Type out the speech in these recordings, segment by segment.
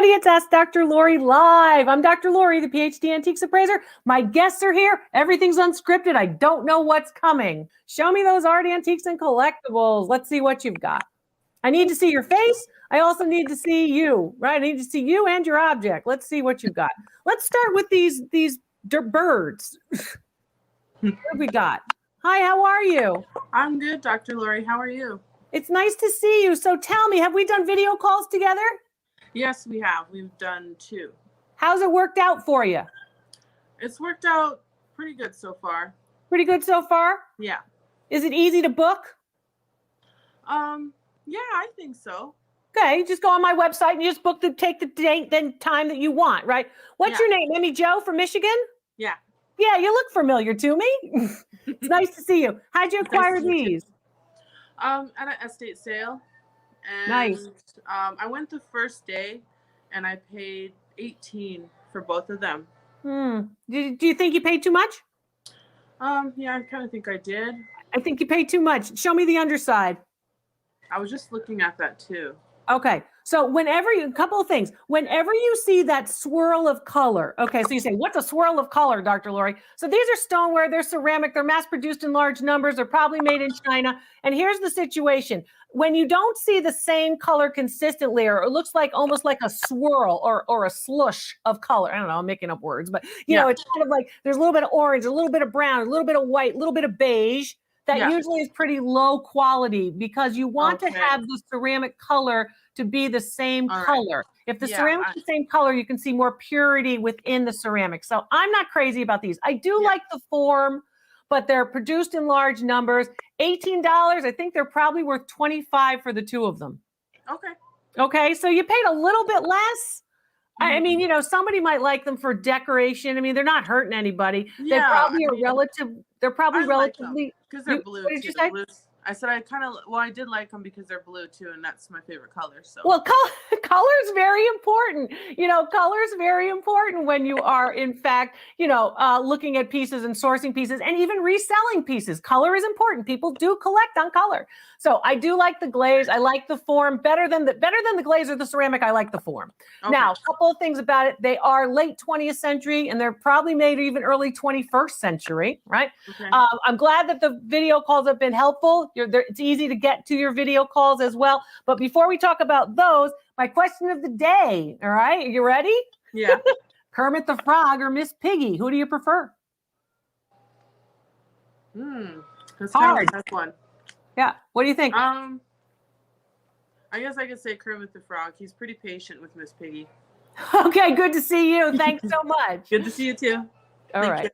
everybody, it's Ask Dr. Lori Live. I'm Dr. Lori, the PhD Antiques Appraiser. My guests are here. Everything's unscripted. I don't know what's coming. Show me those art antiques and collectibles. Let's see what you've got. I need to see your face. I also need to see you, right? I need to see you and your object. Let's see what you've got. Let's start with these birds. What have we got? Hi, how are you? I'm good, Dr. Lori. How are you? It's nice to see you. So tell me, have we done video calls together? Yes, we have. We've done 2. How's it worked out for you? It's worked out pretty good so far. Pretty good so far? Yeah. Is it easy to book? Yeah, I think so. Okay, just go on my website and you just book take the date, then time that you want, right? What's your name? Emmy Joe from Michigan? Yeah. Yeah, you look familiar to me. It's nice to see you. How'd you acquire these? At an estate sale. And, nice. I went the first day and I paid $18 for both of them. Do you think you paid too much? Yeah, I kind of think I did. I think you paid too much. Show me the underside. I was just looking at that too. Okay. So a couple of things. Whenever you see that swirl of color, okay, so you say, what's a swirl of color, Dr. Lori? So these are stoneware, they're ceramic, they're mass produced in large numbers, they're probably made in China. And here's the situation. When you don't see the same color consistently, or it looks like almost like a swirl or a slush of color. I don't know, I'm making up words, but you know, it's kind of like there's a little bit of orange, a little bit of brown, a little bit of white, a little bit of beige. That usually is pretty low quality because you want to have the ceramic color to be the same color. If the ceramic is the same color, you can see more purity within the ceramic. So I'm not crazy about these. I do like the form, but they're produced in large numbers. $18, I think they're probably worth $25 for the 2 of them. Okay. Okay, so you paid a little bit less. I mean, you know, somebody might like them for decoration. I mean, they're not hurting anybody. Yeah, They're probably relatively. Because they're blue. What did you say? I said I did like them because they're blue too, and that's my favorite color. So well, color is very important. You know, color is very important when you are, in fact, you know, looking at pieces and sourcing pieces and even reselling pieces. Color is important. People do collect on color. So I do like the glaze. I like the form better than the glaze or the ceramic. I like the form. Okay. Now, a couple of things about it. They are late 20th century, and they're probably made even early 21st century, right? Okay. I'm glad that the video calls have been helpful. It's easy to get to your video calls as well. But before we talk about those, my question of the day, all right? Are you ready? Yeah. Kermit the Frog or Miss Piggy? Who do you prefer? That's hard. That's one. Yeah. What do you think? I guess I could say Kermit the Frog. He's pretty patient with Miss Piggy. Okay, good to see you. Thanks so much. Good to see you too. All right.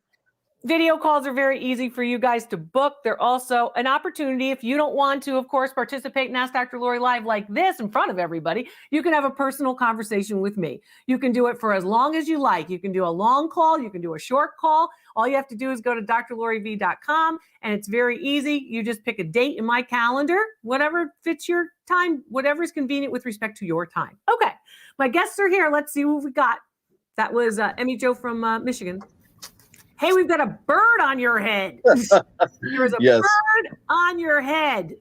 Video calls are very easy for you guys to book. They're also an opportunity. If you don't want to, of course, participate and Ask Dr. Lori Live like this in front of everybody, you can have a personal conversation with me. You can do it for as long as you like. You can do a long call. You can do a short call. All you have to do is go to drloriv.com, and it's very easy. You just pick a date in my calendar, whatever fits your time, whatever is convenient with respect to your time. Okay, my guests are here. Let's see what we got. That was Emmy Joe from Michigan. Hey, we've got a bird on your head. There's a bird on your head,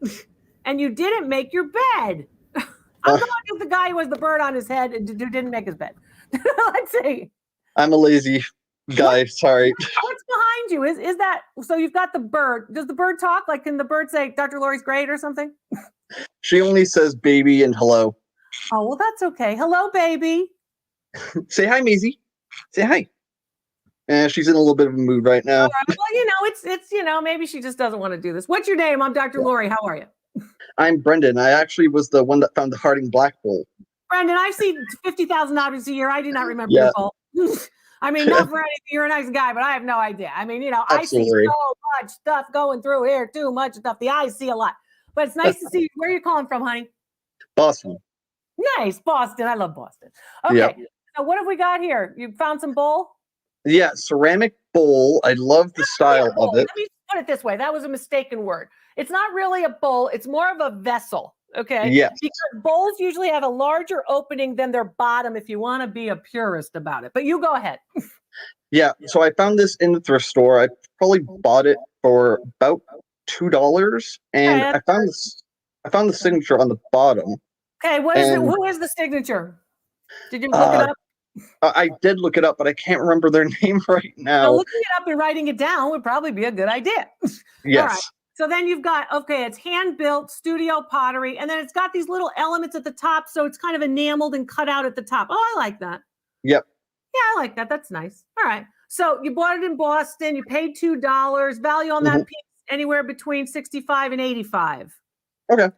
and you didn't make your bed. I'm going with the guy who has the bird on his head and who didn't make his bed. Let's see. I'm a lazy guy. Sorry. What's behind you? Is that so? You've got the bird. Does the bird talk? Like, can the bird say "Dr. Lori's great" or something? She only says "baby" and "hello." Oh well, that's okay. Hello, baby. Say hi, Maisie. Say hi. She's in a little bit of a mood right now. Right. Well, you know, it's you know, maybe she just doesn't want to do this. What's your name? I'm Dr. Lori. How are you? I'm Brendan. I actually was the one that found the Harding Black Bowl. Brendan, I've seen 50,000 objects a year. I do not remember your bowl. I mean, not for anything. You're a nice guy, but I have no idea. I mean, you know, Absolutely. I see so much stuff going through here. Too much stuff. The eyes see a lot. But it's nice to see you. Where are you calling from, honey? Boston. Nice. Boston. I love Boston. Okay. Yep. So what have we got here? You found some bowl? Yeah, ceramic bowl. I love the style of it. Let me put it this way. That was a mistaken word. It's not really a bowl. It's more of a vessel. Okay. Yes. Because bowls usually have a larger opening than their bottom if you want to be a purist about it. But you go ahead. Yeah. So I found this in the thrift store. I probably bought it for about $2. And I found the signature on the bottom. Okay. What is it? Who is the signature? Did you look it up? I did look it up, but I can't remember their name right now. So looking it up and writing it down would probably be a good idea. Yes. All right. So then you've got, okay, it's hand-built studio pottery, and then it's got these little elements at the top, so it's kind of enameled and cut out at the top. Oh, I like that. Yep. Yeah, I like that. That's nice. All right. So you bought it in Boston. You paid $2. Value on that piece anywhere between $65 and $85. Okay.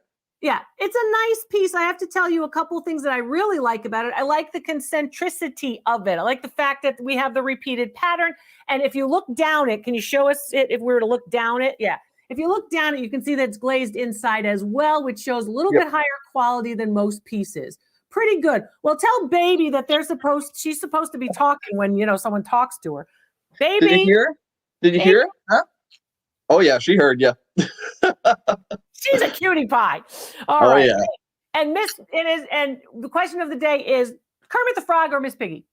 Yeah, it's a nice piece. I have to tell you a couple of things that I really like about it. I like the concentricity of it. I like the fact that we have the repeated pattern. And if you look down it, can you show us it if we were to look down it? Yeah. If you look down it, you can see that it's glazed inside as well, which shows a little bit higher quality than most pieces. Pretty good. Well, tell baby that she's supposed to be talking when, someone talks to her. Baby. Did you hear? Did you hear? Huh? Oh yeah, she heard you. She's a cutie pie. All right. Yeah. And the question of the day is Kermit the Frog or Miss Piggy?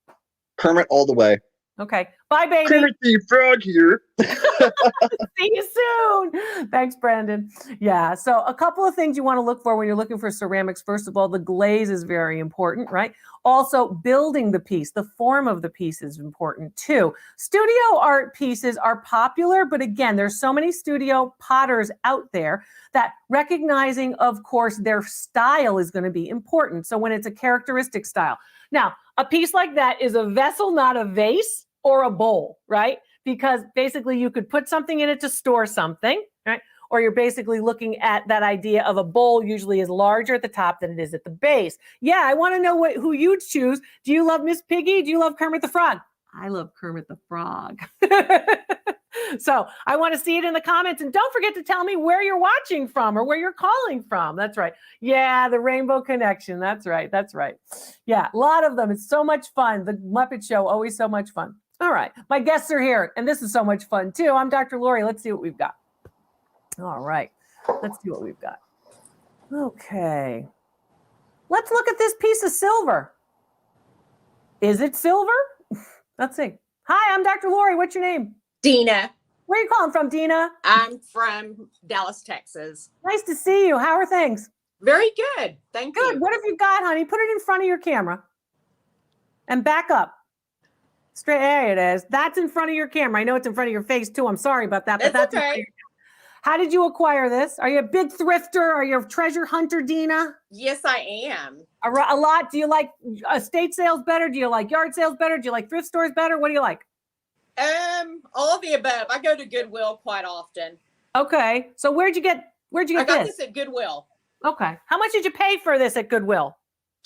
Kermit all the way. Okay. Bye, baby. Kermit the Frog here. See you soon. Thanks, Brandon. Yeah. So a couple of things you want to look for when you're looking for ceramics. First of all, the glaze is very important, right? Also, building the piece, the form of the piece is important too. Studio art pieces are popular, but again, there's so many studio potters out there that recognizing, of course, their style is going to be important. So when it's a characteristic style. Now, a piece like that is a vessel, not a vase or a bowl, right? Because basically you could put something in it to store something, right? Or you're basically looking at that idea of a bowl usually is larger at the top than it is at the base. Yeah, I want to know who you'd choose. Do you love Miss Piggy? Do you love Kermit the Frog? I love Kermit the Frog. So I want to see it in the comments. And don't forget to tell me where you're watching from or where you're calling from. That's right. Yeah, the Rainbow Connection. That's right. That's right. Yeah, a lot of them. It's so much fun. The Muppet Show, always so much fun. All right. My guests are here, and this is so much fun, too. I'm Dr. Lori. Let's see what we've got. All right. Let's see what we've got. Okay. Let's look at this piece of silver. Is it silver? Let's see. Hi, I'm Dr. Lori. What's your name? Dina. Where are you calling from, Dina? I'm from Dallas, Texas. Nice to see you. How are things? Very good. Thank you. Good. What have you got, honey? Put it in front of your camera. And back up. Straight. There it is. That's in front of your camera. I know it's in front of your face, too. I'm sorry about that. But that's okay. How did you acquire this? Are you a big thrifter? Are you a treasure hunter, Dina? Yes, I am. A lot. Do you like estate sales better? Do you like yard sales better? Do you like thrift stores better? What do you like? All of the above. I go to Goodwill quite often. Okay. So where'd you get I got this at Goodwill. Okay. How much did you pay for this at Goodwill?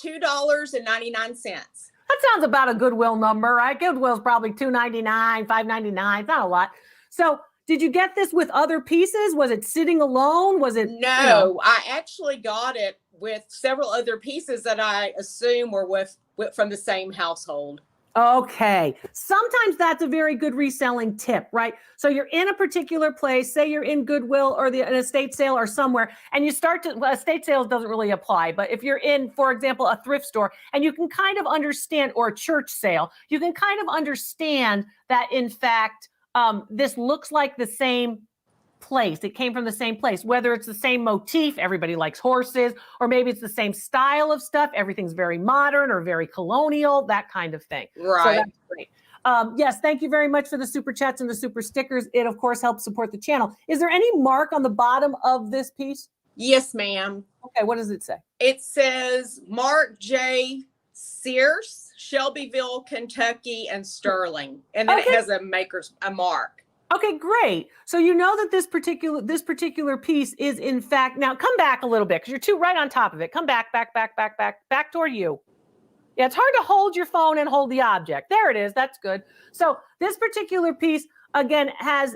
$2.99. That sounds about a Goodwill number, right? Goodwill's probably $2.99, $5.99. It's not a lot. So did you get this with other pieces? Was it sitting alone? Was it? No, I actually got it with several other pieces that I assume were with from the same household. Okay. Sometimes that's a very good reselling tip, right? So you're in a particular place, say you're in Goodwill or an estate sale or somewhere, and you start to, estate sales doesn't really apply, but if you're in, for example, a thrift store, and you can kind of understand, or a church sale, you can kind of understand that, in fact, this looks like the same place. It came from the same place, whether it's the same motif, everybody likes horses, or maybe it's the same style of stuff. Everything's very modern or very colonial, that kind of thing. Right. So that's great. Yes, thank you very much for the super chats and the super stickers. It, of course, helps support the channel. Is there any mark on the bottom of this piece? Yes, ma'am. Okay, what does it say? It says Mark J. Sears, Shelbyville, Kentucky, and Sterling. And then it has a mark. Okay, great. So you know that this particular piece is, in fact, now come back a little bit because you're right on top of it. Come back toward you. Yeah, it's hard to hold your phone and hold the object. There it is. That's good. So this particular piece, again, has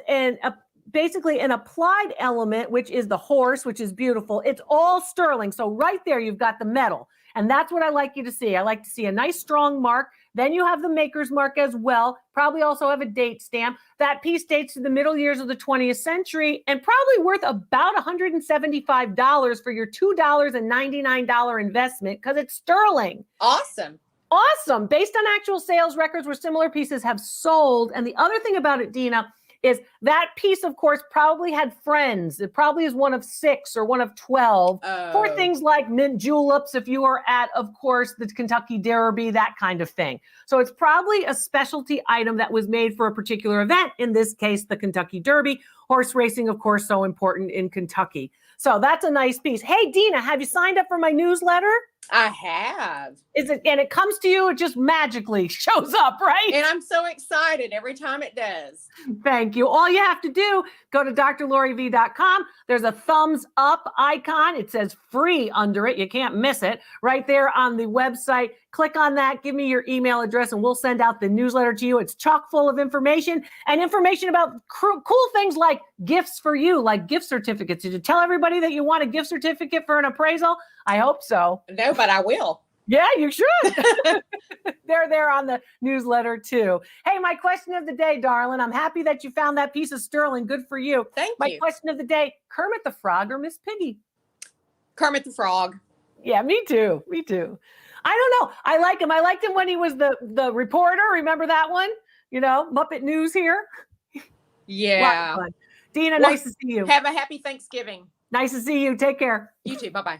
basically an applied element, which is the horse, which is beautiful. It's all sterling. So right there, you've got the metal. And that's what I like you to see. I like to see a nice strong mark. Then you have the maker's mark as well. Probably also have a date stamp. That piece dates to the middle years of the 20th century and probably worth about $175 for your $2.99 investment because it's sterling. Awesome. Awesome. Based on actual sales records where similar pieces have sold. And the other thing about it, Dina, is that piece, of course, probably had friends. It probably is one of 6 or one of 12 for things like mint juleps, if you are at, of course, the Kentucky Derby, that kind of thing. So it's probably a specialty item that was made for a particular event, in this case, the Kentucky Derby. Horse racing, of course, so important in Kentucky. So that's a nice piece. Hey, Dina, have you signed up for my newsletter? I have. And it comes to you, it just magically shows up, right? And I'm so excited every time it does. Thank you. All you have to do, go to drloriv.com. There's a thumbs up icon. It says free under it. You can't miss it. Right there on the website. Click on that. Give me your email address and we'll send out the newsletter to you. It's chock full of information and information about cool things like gifts for you, like gift certificates. Did you tell everybody that you want a gift certificate for an appraisal? I hope so. No, but I will. Yeah, you should. They're there on the newsletter too. Hey, my question of the day, darling. I'm happy that you found that piece of sterling. Good for you. Thank my you. My question of the day, Kermit the Frog or Miss Piggy? Kermit the Frog. Yeah, me too. Me too. I don't know. I like him. I liked him when he was the reporter. Remember that one? You know, Muppet News here. Yeah. Dina, nice to see you. Have a happy Thanksgiving. Nice to see you. Take care. You too. Bye-bye.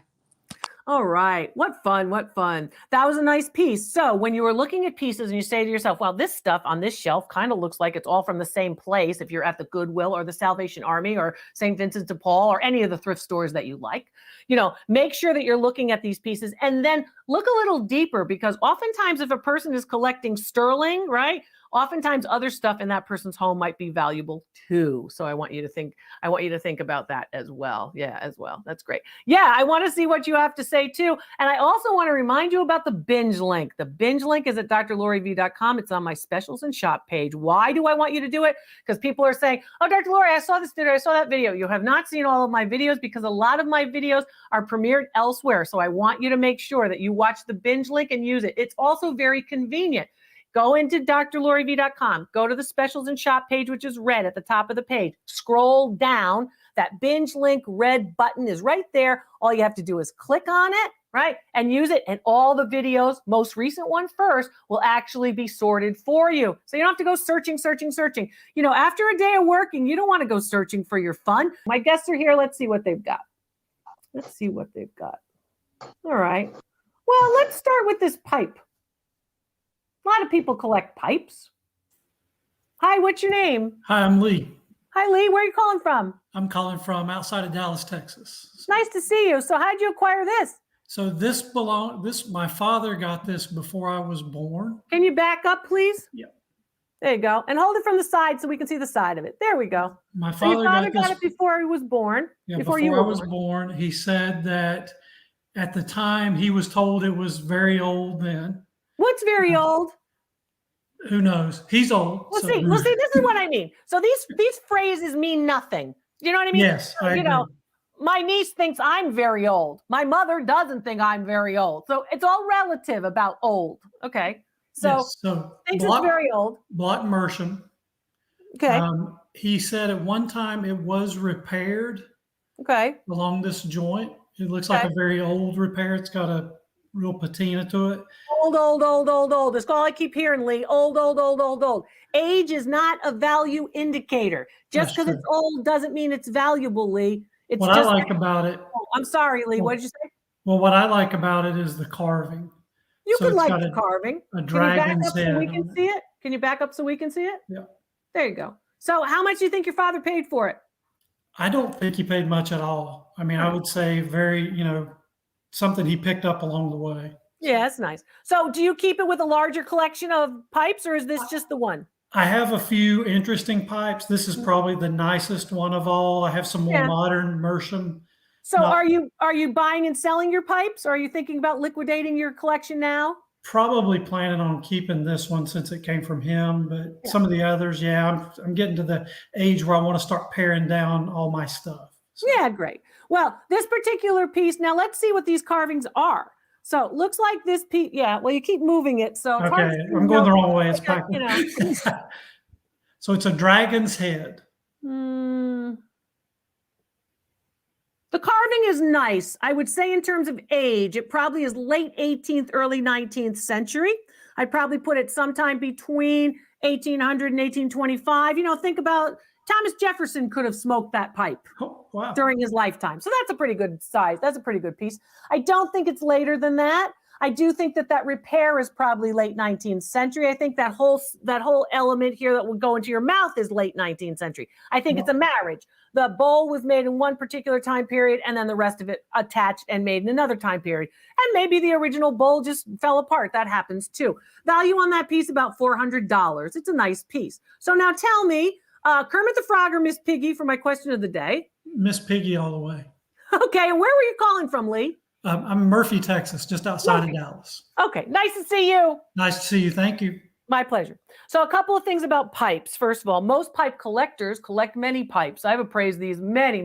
All right. What fun. What fun. That was a nice piece. So when you were looking at pieces and you say to yourself, well, this stuff on this shelf kind of looks like it's all from the same place. If you're at the Goodwill or the Salvation Army or St. Vincent de Paul or any of the thrift stores that you like, you know, make sure that you're looking at these pieces and then look a little deeper, because oftentimes if a person is collecting sterling, right, oftentimes other stuff in that person's home might be valuable too. So I want you to think about that as well. Yeah, as well. That's great. Yeah, I want to see what you have to say too. And I also want to remind you about the binge link. The binge link is at drloriv.com. It's on my specials and shop page. Why do I want you to do it? Because people are saying, oh, Dr. Lori, I saw this video. I saw that video. You have not seen all of my videos because a lot of my videos are premiered elsewhere. So I want you to make sure that you watch the binge link and use it. It's also very convenient. Go into drloriv.com, go to the specials and shop page, which is red at the top of the page. Scroll down. That binge link red button is right there. All you have to do is click on it, right? And use it. And all the videos, most recent one first, will actually be sorted for you. So you don't have to go searching. You know, after a day of working, you don't want to go searching for your fun. My guests are here. Let's see what they've got. All right. Well, let's start with this pipe. A lot of people collect pipes. Hi, what's your name? Hi, I'm Lee. Hi, Lee. Where are you calling from? I'm calling from outside of Dallas, Texas. Nice to see you. So how'd you acquire this? So my father got this before I was born. Can you back up, please? Yeah. There you go. And hold it from the side so we can see the side of it. There we go. My So father your father got got this it before he was born. yeah, before before you I were was born. born. He said that at the time he was told it was very old then. What's very old? Who knows? He's old. Well, see, this is what I mean. So these phrases mean nothing. You know what I mean? Yes, I agree. know, my niece thinks I'm very old. My mother doesn't think I'm very old. So it's all relative about old. Okay. So, Yes, so thinks it's very old. Block Mersham. Okay. He said at one time it was repaired Okay. along this joint. It looks like a very old repair. It's got a real patina to it. Old. That's all I keep hearing, Lee. Old. Age is not a value indicator. Just because it's old doesn't mean it's valuable, Lee. It's What I like about it. I'm sorry, Lee. What did you say? Well, what I like about it is the carving. You So can it's like got the carving. A Can you back dragon's up so head. we can on it. see it? Can you back up so we can see it? Yeah. There you go. So how much do you think your father paid for it? I don't think he paid much at all. I mean, I would say very, something he picked up along the way. Yeah, that's nice. So do you keep it with a larger collection of pipes or is this just the one? I have a few interesting pipes. This is probably the nicest one of all. I have some more modern Mersham. So are you buying and selling your pipes? Or are you thinking about liquidating your collection now? Probably planning on keeping this one since it came from him, but some of the others, I'm getting to the age where I want to start paring down all my stuff. So. Yeah, great. Well, this particular piece, now let's see what these carvings are. So it looks like this piece, you keep moving it. So it's hard Okay, to I'm going the wrong way. It's back. So it's a dragon's head. The carving is nice. I would say in terms of age, it probably is late 18th, early 19th century. I'd probably put it sometime between 1800 and 1825. Think about, Thomas Jefferson could have smoked that pipe Oh, wow. during his lifetime. So that's a pretty good size. That's a pretty good piece. I don't think it's later than that. I do think that repair is probably late 19th century. I think that whole element here that would go into your mouth is late 19th century. I think it's a marriage. The bowl was made in one particular time period, and then the rest of it attached and made in another time period. And maybe the original bowl just fell apart. That happens too. Value on that piece about $400. It's a nice piece. So now tell me, Kermit the Frog or Miss Piggy for my question of the day? Miss Piggy all the way. Okay, and where were you calling from, Lee? I'm in Murphy, Texas, just outside of Dallas. Okay, nice to see you. Nice to see you. Thank you. My pleasure. So a couple of things about pipes. First of all, most pipe collectors collect many pipes. I've appraised these many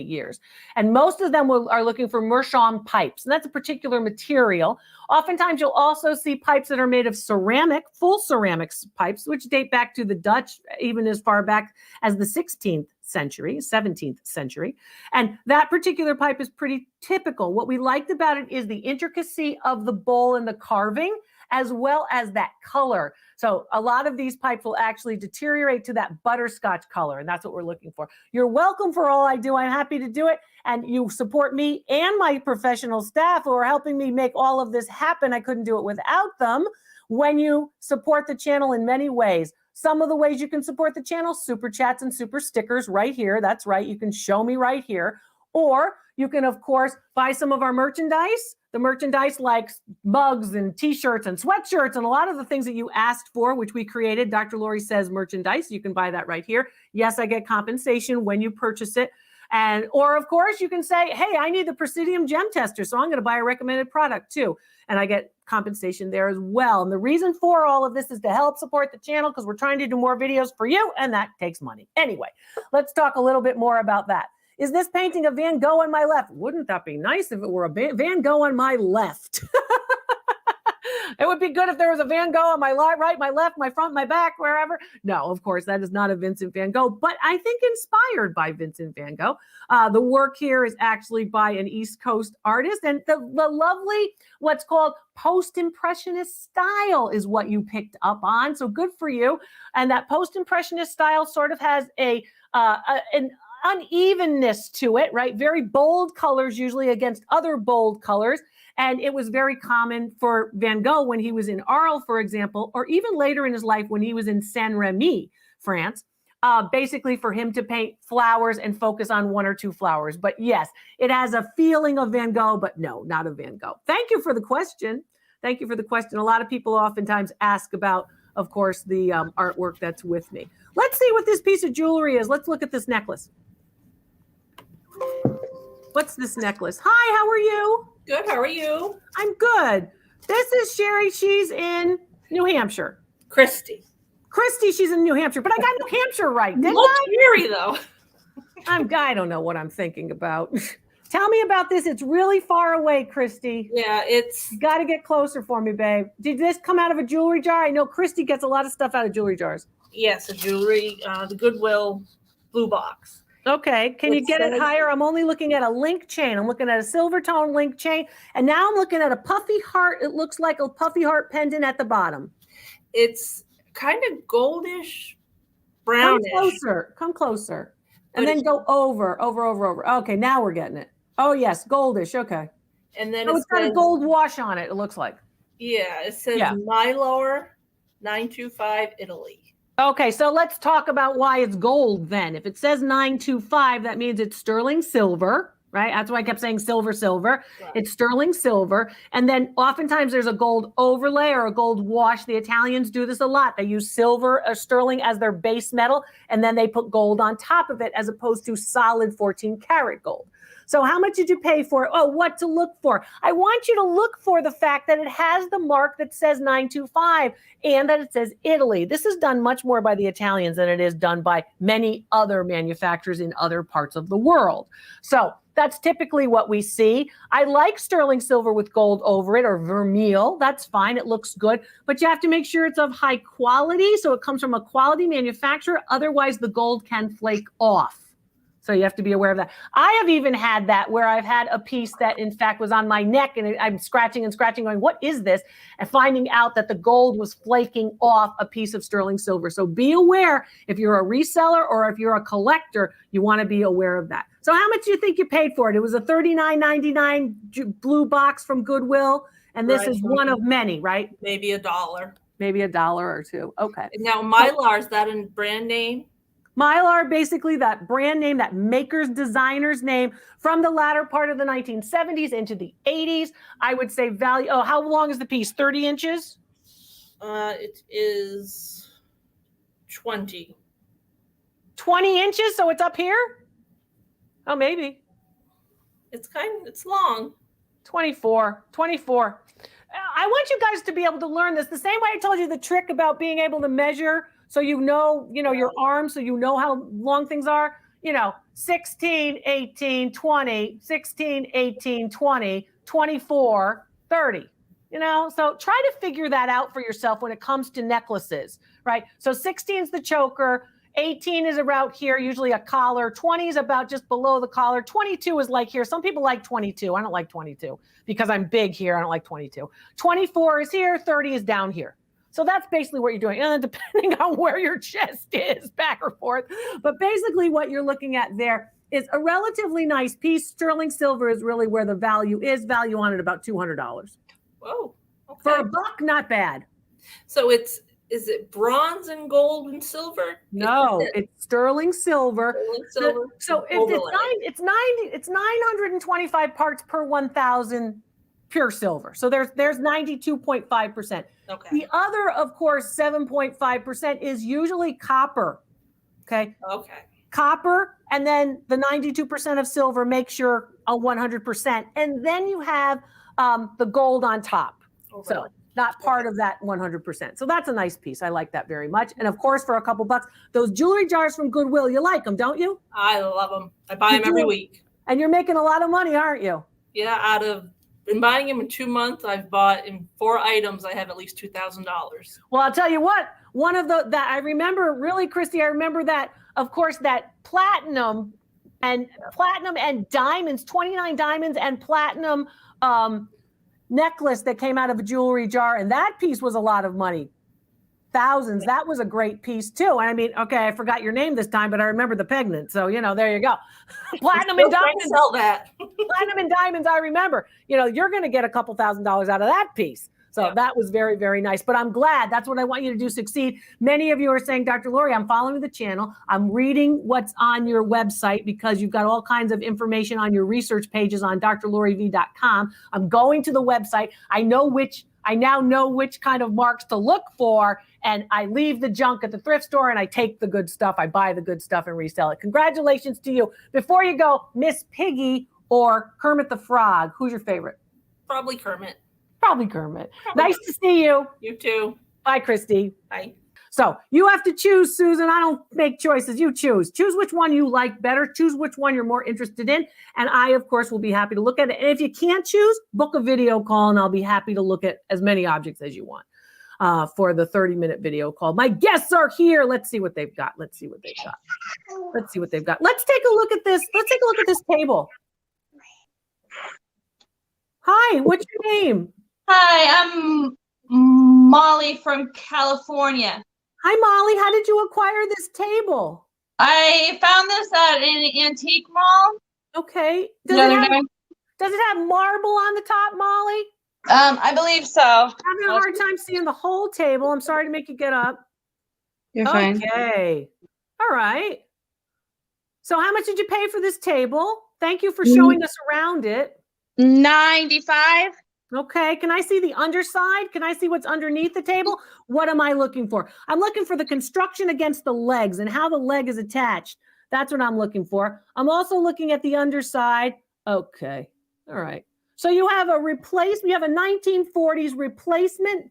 years. And most of them are looking for meerschaum pipes. And that's a particular material. Oftentimes, you'll also see pipes that are made of ceramic, full ceramics pipes, which date back to the Dutch, even as far back as the 16th century, 17th century. And that particular pipe is pretty typical. What we liked about it is the intricacy of the bowl and the carving, as well as that color. So a lot of these pipes will actually deteriorate to that butterscotch color, and that's what we're looking for. You're welcome for all I do. I'm happy to do it. And you support me and my professional staff who are helping me make all of this happen. I couldn't do it without them. When you support the channel in many ways, some of the ways you can support the channel, super chats and super stickers right here. That's right. You can show me right here. Or you can, of course, buy some of our merchandise. The merchandise like mugs and t-shirts and sweatshirts and a lot of the things that you asked for, which we created. Dr. Lori says merchandise. You can buy that right here. Yes, I get compensation when you purchase it. Or of course, you can say, hey, I need the Presidium Gem Tester, so I'm going to buy a recommended product too. And I get compensation there as well. And the reason for all of this is to help support the channel because we're trying to do more videos for you, and that takes money. Anyway, let's talk a little bit more about that. Is this painting of Van Gogh on my left? Wouldn't that be nice if it were a Van Gogh on my left? It would be good if there was a Van Gogh on my right, my left, my front, my back, wherever. No, of course, that is not a Vincent Van Gogh, but I think inspired by Vincent Van Gogh. The work here is actually by an East Coast artist, and the lovely, what's called post-impressionist style is what you picked up on. So good for you. And that post-impressionist style sort of has an unevenness to it, right? Very bold colors, usually against other bold colors. And it was very common for Van Gogh when he was in Arles, for example, or even later in his life when he was in Saint-Rémy, France, basically for him to paint flowers and focus on one or two flowers. But yes, it has a feeling of Van Gogh, but no, not a Van Gogh. Thank you for the question. Thank you for the question. A lot of people oftentimes ask about, of course, the artwork that's with me. Let's see what this piece of jewelry is. Let's look at this necklace. What's this necklace? Hi, how are you? Good. How are you? I'm good. This is Sherry. She's in New Hampshire. Christy. Christy, she's in New Hampshire, but I got New Hampshire right, didn't Look I? scary though. I don't know what I'm thinking about. Tell me about this. It's really far away, Christy. Yeah, it's. You got to get closer for me, babe. Did this come out of a jewelry jar? I know Christy gets a lot of stuff out of jewelry jars. Yes, a jewelry, the Goodwill Bluebox. Okay, can you get it higher? I'm only looking at a link chain. I'm looking at a silver tone link chain, and now I'm looking at a puffy heart. It looks like a puffy heart pendant at the bottom. It's kind of goldish, brownish. Come closer. And then go over. Okay, now we're getting it. Oh, yes, goldish. Okay. And then it's got a gold wash on it, it looks like. Yeah, it says Mylor 925 Italy. Okay, so let's talk about why it's gold then. If it says 925, that means it's sterling silver, right? That's why I kept saying silver. Right. It's sterling silver. And then oftentimes there's a gold overlay or a gold wash. The Italians do this a lot. They use silver or sterling as their base metal, and then they put gold on top of it as opposed to solid 14 karat gold. So how much did you pay for it? Oh, what to look for? I want you to look for the fact that it has the mark that says 925 and that it says Italy. This is done much more by the Italians than it is done by many other manufacturers in other parts of the world. So that's typically what we see. I like sterling silver with gold over it or vermeil. That's fine. It looks good. But you have to make sure it's of high quality. So it comes from a quality manufacturer. Otherwise, the gold can flake off. So you have to be aware of that. I have even had that where I've had a piece that in fact was on my neck and I'm scratching and scratching going, what is this? And finding out that the gold was flaking off a piece of sterling silver. So be aware if you're a reseller or if you're a collector, you want to be aware of that. So how much do you think you paid for it? It was a $39.99 blue box from Goodwill. And this is one of many, right? Maybe $1. Maybe $1 or $2. Okay. Now, Mylar, is that a brand name? Mylar, basically that brand name, that maker's designer's name from the latter part of the 1970s into the 80s. I would say value. Oh, how long is the piece? 30 inches? It is 20. 20 inches? So it's up here? Oh, maybe. It's long. 24. I want you guys to be able to learn this the same way I told you the trick about being able to measure so you know your arm, so you know how long things are. 16, 18, 20, 16, 18, 20, 24, 30. So try to figure that out for yourself when it comes to necklaces, right? So 16 is the choker, 18 is around here, usually a collar, 20 is about just below the collar, 22 is like here. Some people like 22. I don't like 22 because I'm big here. I don't like 22. 24 is here, 30 is down here. So that's basically what you're doing. And then depending on where your chest is, back or forth. But basically what you're looking at there is a relatively nice piece. Sterling silver is really where the value is. Value on it about $200. Whoa. Okay. For $1, not bad. So is it bronze and gold and silver? No, it's sterling silver. Sterling silver. So it's 925 parts per 1,000 pure silver. So there's 92.5%. Okay. The other, of course, 7.5% is usually copper. Okay. Copper, and then the 92% of silver makes sure a 100%. And then you have the gold on top. Oh, so not part of that 100%. So that's a nice piece. I like that very much. And of course, for a couple bucks, those jewelry jars from Goodwill, you like them, don't you? I love them. I buy them every week. And you're making a lot of money, aren't you? Yeah, been buying them in 2 months. I've bought in 4 items. I have at least $2,000. Well, I'll tell you what, one of that I remember really, Christy, I remember that, of course, that platinum and diamonds, 29 diamonds and platinum necklace that came out of a jewelry jar. And that piece was a lot of money. Thousands. That was a great piece too. And I mean, okay, I forgot your name this time, but I remember the pendant. So, there you go. Platinum and diamonds. Sell that. Platinum and diamonds, I remember. You're going to get a couple $1,000s out of that piece. So that was very, very nice. But I'm glad. That's what I want you to do, succeed. Many of you are saying, Dr. Lori, I'm following the channel. I'm reading what's on your website because you've got all kinds of information on your research pages on drloriv.com. I'm going to the website. I now know which kind of marks to look for, and I leave the junk at the thrift store and I take the good stuff. I buy the good stuff and resell it. Congratulations to you. Before you go, Miss Piggy or Kermit the Frog, who's your favorite? Probably Kermit. Nice to see you. You too. Bye, Christy. Bye. So you have to choose, Susan. I don't make choices. You choose. Choose which one you like better. Choose which one you're more interested in. And I, of course, will be happy to look at it. And if you can't choose, book a video call and I'll be happy to look at as many objects as you want for the 30-minute video call. My guests are here. Let's see what they've got. Let's take a look at this. Let's take a look at this table. Hi, what's your name? Hi, I'm Molly from California. Hi, Molly. How did you acquire this table? I found this at an antique mall. Okay. Does it have marble on the top, Molly? I believe so. Having a hard time seeing the whole table. I'm sorry to make you get up. You're fine. Okay. All right. So how much did you pay for this table? Thank you for showing us around it. $95. Okay. Can I see the underside? Can I see what's underneath the table? What am I looking for? I'm looking for the construction against the legs and how the leg is attached. That's what I'm looking for. I'm also looking at the underside. Okay. All right. So you have a 1940s replacement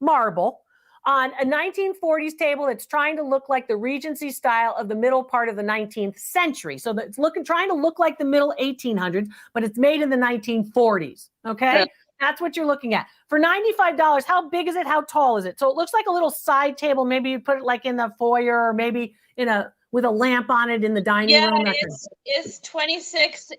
marble on a 1940s table that's trying to look like the Regency style of the middle part of the 19th century. So it's trying to look like the middle 1800s, but it's made in the 1940s. Okay. Yeah. That's what you're looking at. For $95, how big is it? How tall is it? So it looks like a little side table. Maybe you put it like in the foyer or maybe in a with a lamp on it in the dining Yeah, room? it's 26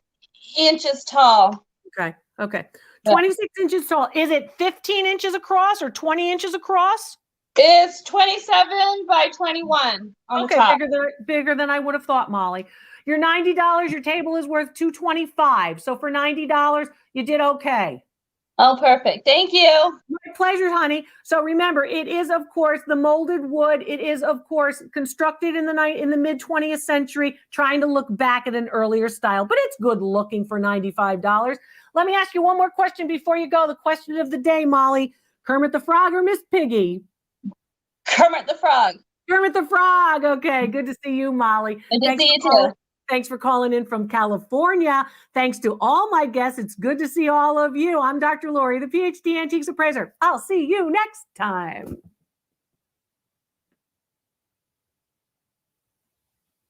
inches tall. Okay. Okay. Yeah. 26 inches tall. Is it 15 inches across or 20 inches across? It's 27 by 21 on the Okay, top. bigger than I would have thought, Molly. Your $90, your table is worth $225. So for $90, you did okay. Oh, perfect. Thank you. My pleasure, honey. So remember, it is, of course, the molded wood. It is, of course, constructed in the mid 20th century, trying to look back at an earlier style, but it's good looking for $95. Let me ask you one more question before you go. The question of the day, Molly: Kermit the Frog or Miss Piggy? Kermit the Frog. Kermit the Frog. Okay, good to see you, Molly. Good to see you too. Thanks for calling in from California. Thanks to all my guests. It's good to see all of you. I'm Dr. Lori, the PhD Antiques Appraiser. I'll see you next time.